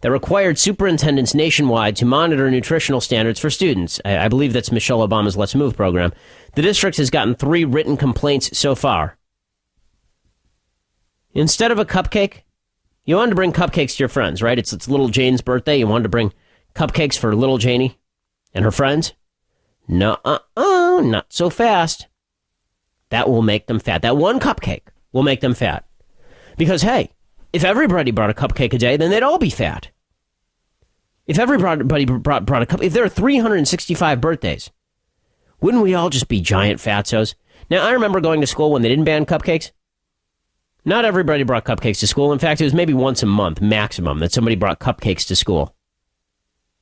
that required superintendents nationwide to monitor nutritional standards for students. I believe that's Michelle Obama's Let's Move program. The district has gotten 3 written complaints so far. Instead of a cupcake, you wanted to bring cupcakes to your friends, right? It's little Jane's birthday. You wanted to bring cupcakes for little Janie and her friends? No, not so fast. That will make them fat. That one cupcake will make them fat. Because, hey, if everybody brought a cupcake a day, then they'd all be fat. If everybody brought a cupcake, if there are 365 birthdays, wouldn't we all just be giant fatzos? Now, I remember going to school when they didn't ban cupcakes. Not everybody brought cupcakes to school. In fact, it was maybe once a month, maximum, that somebody brought cupcakes to school.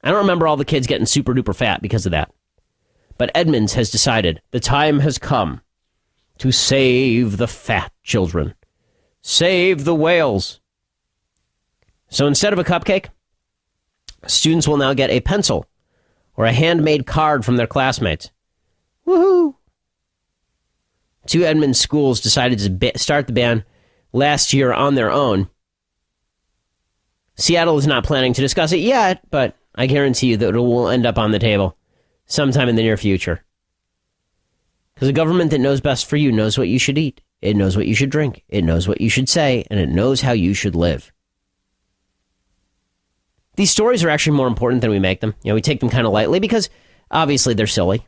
I don't remember all the kids getting super duper fat because of that. But Edmonds has decided the time has come to save the fat children. Save the whales. So instead of a cupcake, students will now get a pencil or a handmade card from their classmates. Woohoo! 2 Edmonds schools decided to start the ban last year on their own. Seattle is not planning to discuss it yet, but I guarantee you that it will end up on the table sometime in the near future. Because a government that knows best for you knows what you should eat. It knows what you should drink. It knows what you should say. And it knows how you should live. These stories are actually more important than we make them. We take them kind of lightly because obviously they're silly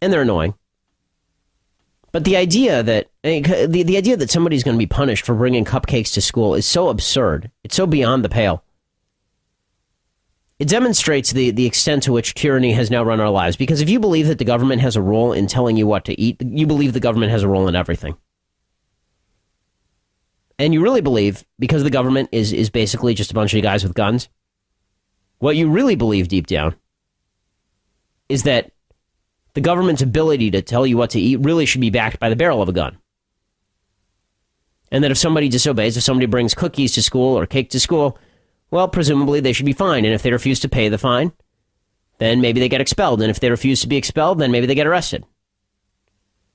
and they're annoying. But the idea that the idea that somebody's going to be punished for bringing cupcakes to school is so absurd. It's so beyond the pale. It demonstrates the extent to which tyranny has now run our lives. Because if you believe that the government has a role in telling you what to eat, you believe the government has a role in everything. And you really believe, because the government is basically just a bunch of guys with guns, what you really believe deep down is that the government's ability to tell you what to eat really should be backed by the barrel of a gun. And that if somebody disobeys, if somebody brings cookies to school or cake to school, well, presumably they should be fined. And if they refuse to pay the fine, then maybe they get expelled. And if they refuse to be expelled, then maybe they get arrested.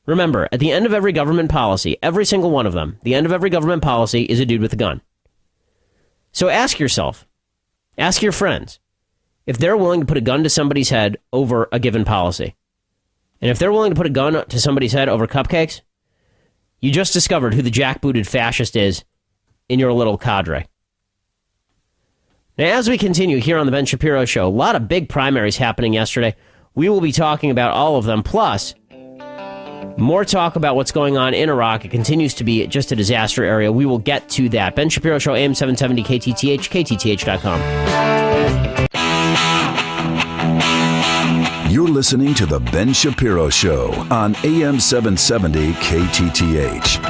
Remember, at the end of every government policy, every single one of them, the end of every government policy is a dude with a gun. So ask yourself, ask your friends, if they're willing to put a gun to somebody's head over a given policy. And if they're willing to put a gun to somebody's head over cupcakes, you just discovered who the jackbooted fascist is in your little cadre. Now, as we continue here on the Ben Shapiro Show, a lot of big primaries happening yesterday. We will be talking about all of them, plus more talk about what's going on in Iraq. It continues to be just a disaster area. We will get to that. Ben Shapiro Show, AM 770, KTTH, KTTH.com. You're listening to The Ben Shapiro Show on AM 770 KTTH.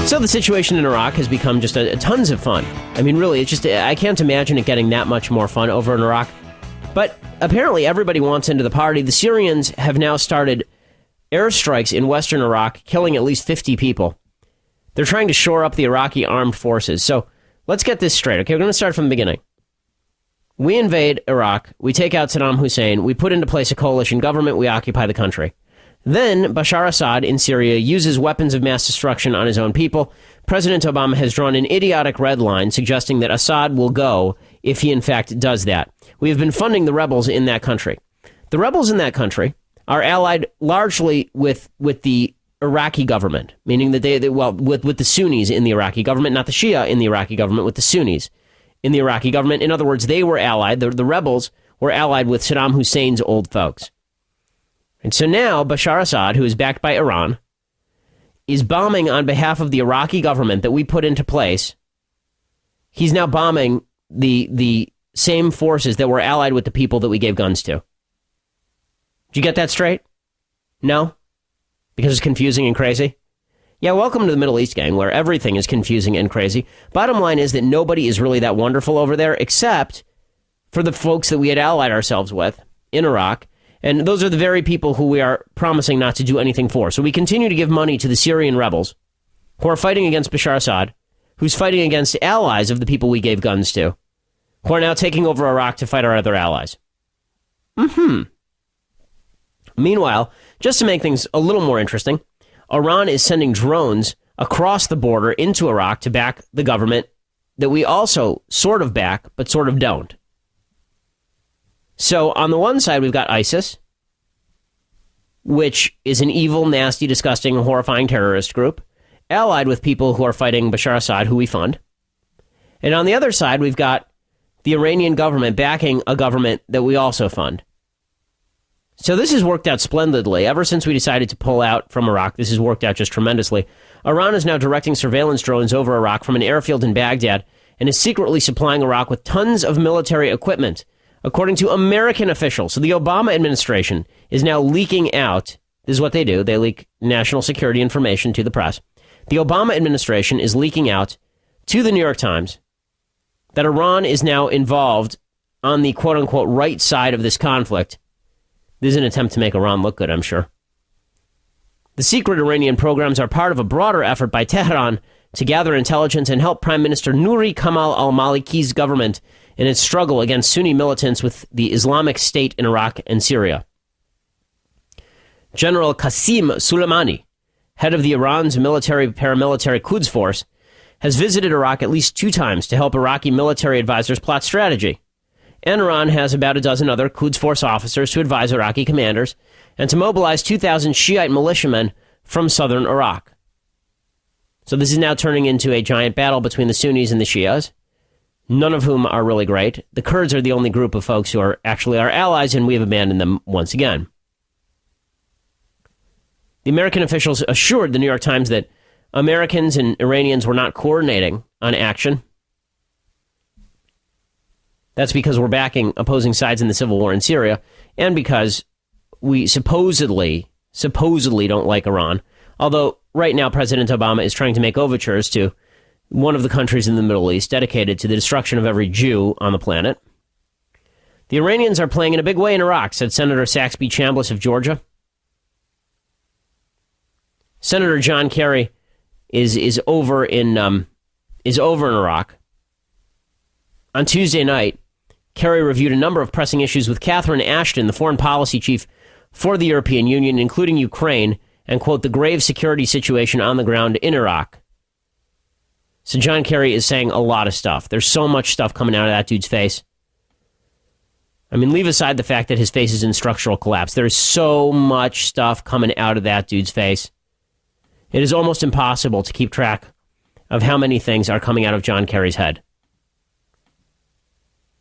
So the situation in Iraq has become just tons of fun. I mean, really, it's just, I can't imagine it getting that much more fun over in Iraq. But apparently everybody wants into the party. The Syrians have now started airstrikes in western Iraq, killing at least 50 people. They're trying to shore up the Iraqi armed forces. So let's get this straight, okay? We're going to start from the beginning. We invade Iraq. We take out Saddam Hussein. We put into place a coalition government. We occupy the country. Then Bashar Assad in Syria uses weapons of mass destruction on his own people. President Obama has drawn an idiotic red line suggesting that Assad will go if he in fact does that. We have been funding the rebels in that country. The rebels in that country are allied largely with the Iraqi government, meaning that with the Sunnis in the Iraqi government, not the Shia in the Iraqi government, with the Sunnis in the Iraqi government. In other words, they were allied, the rebels were allied with Saddam Hussein's old folks. And so now Bashar Assad, who is backed by Iran, is bombing on behalf of the Iraqi government that we put into place. He's now bombing the same forces that were allied with the people that we gave guns to. Did you get that straight? No? Because it's confusing and crazy? Yeah, welcome to the Middle East, gang, where everything is confusing and crazy. Bottom line is that nobody is really that wonderful over there, except for the folks that we had allied ourselves with in Iraq. And those are the very people who we are promising not to do anything for. So we continue to give money to the Syrian rebels who are fighting against Bashar Assad, who's fighting against allies of the people we gave guns to, who are now taking over Iraq to fight our other allies. Meanwhile, just to make things a little more interesting, Iran is sending drones across the border into Iraq to back the government that we also sort of back, but sort of don't. So on the one side, we've got ISIS, which is an evil, nasty, disgusting, horrifying terrorist group, allied with people who are fighting Bashar Assad, who we fund. And on the other side, we've got the Iranian government backing a government that we also fund. So this has worked out splendidly. Ever since we decided to pull out from Iraq, this has worked out just tremendously. Iran is now directing surveillance drones over Iraq from an airfield in Baghdad and is secretly supplying Iraq with tons of military equipment, according to American officials. So the Obama administration is now leaking out. This is what they do. They leak national security information to the press. The Obama administration is leaking out to the New York Times that Iran is now involved on the quote-unquote right side of this conflict. This is an attempt to make Iran look good, I'm sure. The secret Iranian programs are part of a broader effort by Tehran to gather intelligence and help Prime Minister Nouri Kamal al-Maliki's government in its struggle against Sunni militants with the Islamic State in Iraq and Syria. General Qasem Soleimani, head of the Iran's paramilitary Quds Force, has visited Iraq at least 2 times to help Iraqi military advisors plot strategy. And Iran has about a dozen other Quds Force officers to advise Iraqi commanders and to mobilize 2,000 Shiite militiamen from southern Iraq. So this is now turning into a giant battle between the Sunnis and the Shias, none of whom are really great. The Kurds are the only group of folks who are actually our allies, and we have abandoned them once again. The American officials assured the New York Times that Americans and Iranians were not coordinating on action. That's because we're backing opposing sides in the civil war in Syria, and because we supposedly don't like Iran. Although right now President Obama is trying to make overtures to one of the countries in the Middle East dedicated to the destruction of every Jew on the planet. The Iranians are playing in a big way in Iraq, said Senator Saxby Chambliss of Georgia. Senator John Kerry is over in Iraq. On Tuesday night, Kerry reviewed a number of pressing issues with Catherine Ashton, the foreign policy chief for the European Union, including Ukraine, and, quote, the grave security situation on the ground in Iraq. So John Kerry is saying a lot of stuff. There's so much stuff coming out of that dude's face. I mean, leave aside the fact that his face is in structural collapse. There's so much stuff coming out of that dude's face. It is almost impossible to keep track of how many things are coming out of John Kerry's head,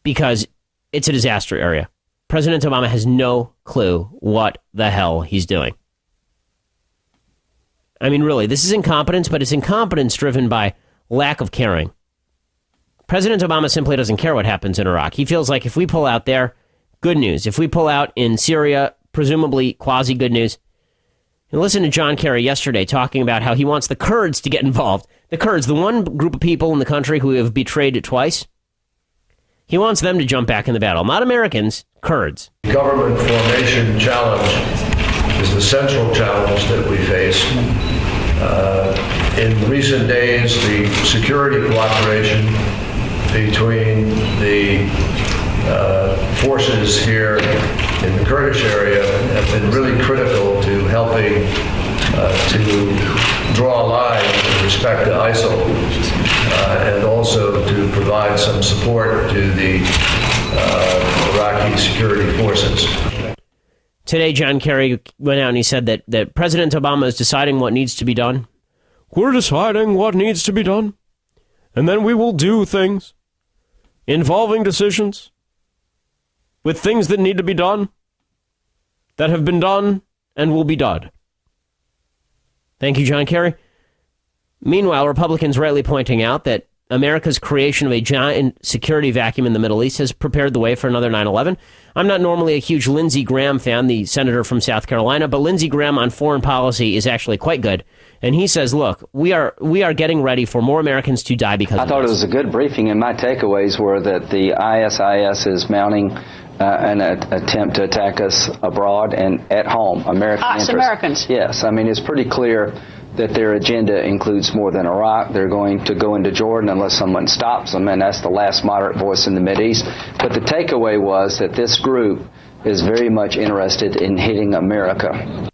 because it's a disaster area. President Obama has no clue what the hell he's doing. I mean, really, this is incompetence, but it's incompetence driven by lack of caring. President Obama simply doesn't care what happens in Iraq. He feels like if we pull out there, good news. If we pull out in Syria, presumably quasi-good news. And listen to John Kerry yesterday talking about how he wants the Kurds to get involved. The Kurds, the one group of people in the country who have betrayed it twice. He wants them to jump back in the battle. Not Americans, Kurds. Government formation challenge is the central challenge that we face. In recent days, the security cooperation between the forces here in the Kurdish area have been really critical to helping to draw a line with respect to ISIL and also to provide some support to the Iraqi security forces. Today, John Kerry went out and he said that President Obama is deciding what needs to be done. We're deciding what needs to be done, and then we will do things involving decisions with things that need to be done, that have been done, and will be done. Thank you, John Kerry. Meanwhile, Republicans rightly pointing out that America's creation of a giant security vacuum in the Middle East has prepared the way for another 9/11. I'm not normally a huge Lindsey Graham fan, the senator from South Carolina, but Lindsey Graham on foreign policy is actually quite good. And he says, look, we are getting ready for more Americans to die because of this. I thought it was a good briefing, and my takeaways were that the ISIS is mounting an attempt to attack us abroad and at home. Americans. Yes, I mean, it's pretty clear that their agenda includes more than Iraq. They're going to go into Jordan unless someone stops them, and that's the last moderate voice in the Mideast. But the takeaway was that this group is very much interested in hitting America.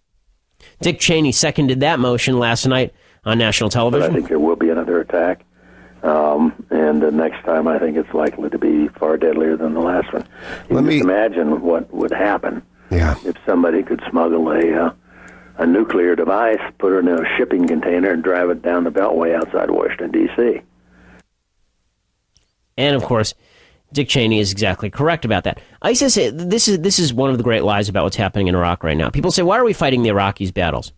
Dick Cheney seconded that motion last night on national television. But I think there will be another attack. And the next time, I think it's likely to be far deadlier than the last one. You can just imagine what would happen if somebody could smuggle a nuclear device, put it in a shipping container, and drive it down the Beltway outside Washington, D.C. And, of course, Dick Cheney is exactly correct about that. ISIS, this is one of the great lies about what's happening in Iraq right now. People say, why are we fighting the Iraqis' battles?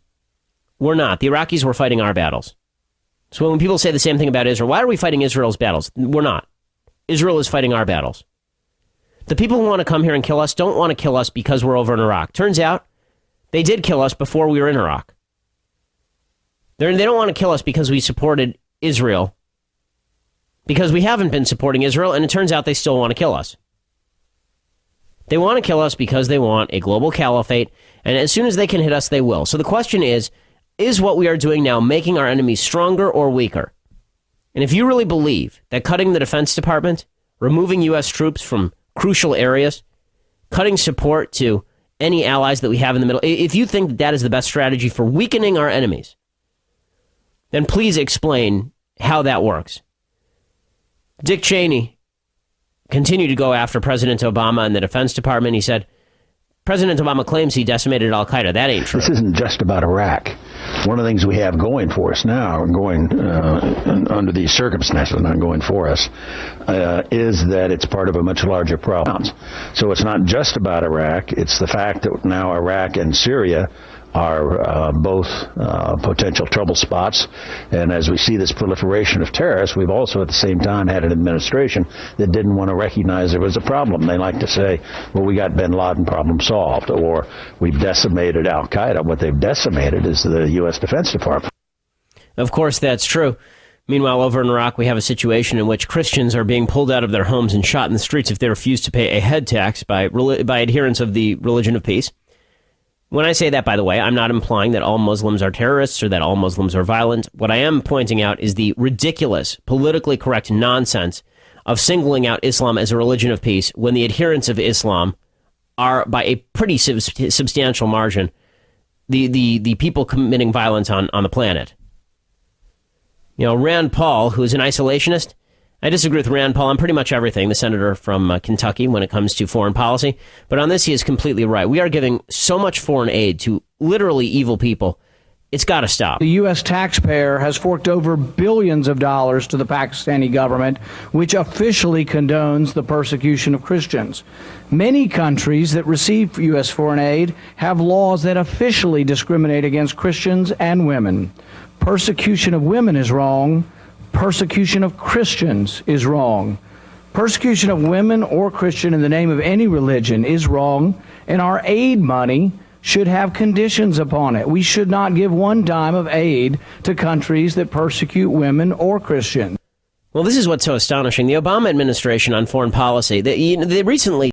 We're not. The Iraqis were fighting our battles. So when people say the same thing about Israel, why are we fighting Israel's battles? We're not. Israel is fighting our battles. The people who want to come here and kill us don't want to kill us because we're over in Iraq. Turns out they did kill us before we were in Iraq. They don't want to kill us because we supported Israel, because we haven't been supporting Israel, and it turns out they still want to kill us. They want to kill us because they want a global caliphate, and as soon as they can hit us, they will. So the question is what we are doing now making our enemies stronger or weaker? And if you really believe that cutting the Defense Department, removing U.S. troops from crucial areas, cutting support to any allies that we have in the middle, if you think that is the best strategy for weakening our enemies, then please explain how that works. Dick Cheney continued to go after President Obama and the Defense Department. He said, President Obama claims he decimated al-Qaeda. That ain't true. This isn't just about Iraq. One of the things we have going for us now, and going under these circumstances, not going for us, is that it's part of a much larger problem. So it's not just about Iraq. It's the fact that now Iraq and Syria are both potential trouble spots. And as we see this proliferation of terrorists, we've also at the same time had an administration that didn't want to recognize there was a problem. They like to say, well, we got bin Laden problem solved, or we've decimated al-Qaeda. What they've decimated is the U.S. Defense Department. Of course, that's true. Meanwhile, over in Iraq, we have a situation in which Christians are being pulled out of their homes and shot in the streets if they refuse to pay a head tax by adherents of the religion of peace. When I say that, by the way, I'm not implying that all Muslims are terrorists or that all Muslims are violent. What I am pointing out is the ridiculous, politically correct nonsense of singling out Islam as a religion of peace when the adherents of Islam are, by a pretty substantial margin, the people committing violence on the planet. You know, Rand Paul, who is an isolationist, I disagree with Rand Paul on pretty much everything, the senator from Kentucky, when it comes to foreign policy. But on this, he is completely right. We are giving so much foreign aid to literally evil people. It's got to stop. The U.S. taxpayer has forked over billions of dollars to the Pakistani government, which officially condones the persecution of Christians. Many countries that receive U.S. foreign aid have laws that officially discriminate against Christians and women. Persecution of women is wrong. Persecution of Christians is wrong. Persecution of women or Christian in the name of any religion is wrong, and our aid money should have conditions upon it. We should not give one dime of aid to countries that persecute women or Christians. Well, this is what's so astonishing. The Obama administration on foreign policy, they recently